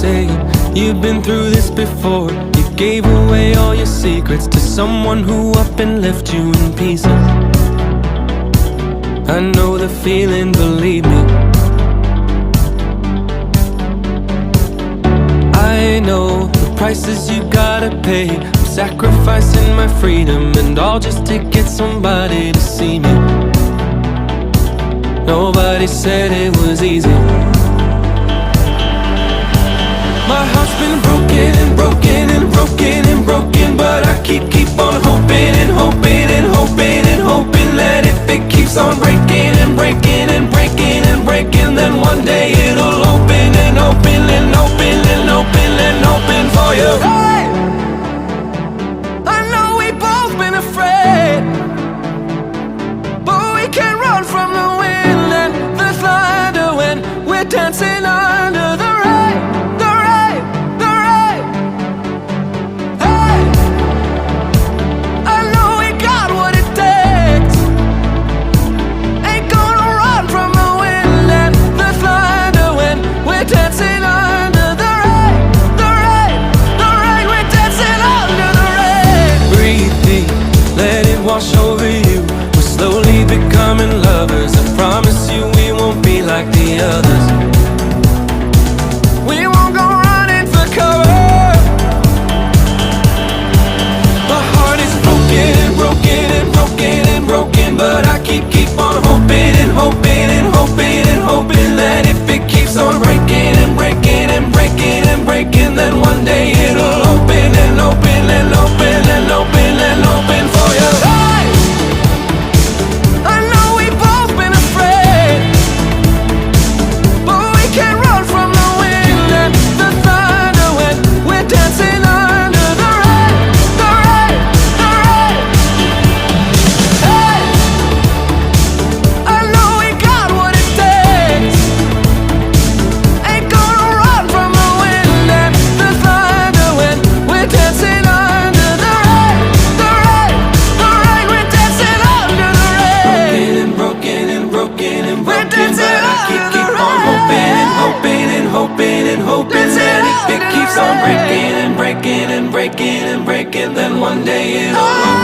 saying you've been through this before. You gave away all your secrets to someone who up and left you in pieces. I know the feeling, believe me. I know the prices you gotta pay. I'm sacrificing my freedom and all just to get somebody to see me. Nobody said it was easy. My heart's been broken and broken and broken and broken, but I keep on hoping and hoping and hoping and hoping that if it keeps on breaking and breaking and breaking and breaking, then one day it'll open and open and open and open and open for you. Hey, I know we've both been afraid, but we can't run from the wind and the thunder when we're dancing under the rain, the rain, the rain. Hey, I know we got what it takes. Ain't gonna run from the wind and the thunder when we're dancing under the rain, the rain, the rain. We're dancing under the rain. Breathe deep, let it wash over you. We're slowly becoming lovers. I promise you we won't be like the others. We won't go running for cover. My heart is broken and broken and broken and broken, but I keep on hoping and hoping and hoping and hoping that if it keeps on breaking and breaking and breaking and breaking, then one day it'll open and open and open and open and open for you. Hey, I know we've both been afraid, but we can't run from the wind and the thunder when we're dancing under the rain, the rain, the rain. Hey, I know we got what it takes. Ain't gonna run from the wind and the thunder when we're dancing under the rain, the rain, the rain. We're dancing under the rain. Broken and broken and broken and broken, but I keep on hoping and hoping and hoping and hoping that if it keeps on breaking and breaking and breaking and breaking, then one day it'll open.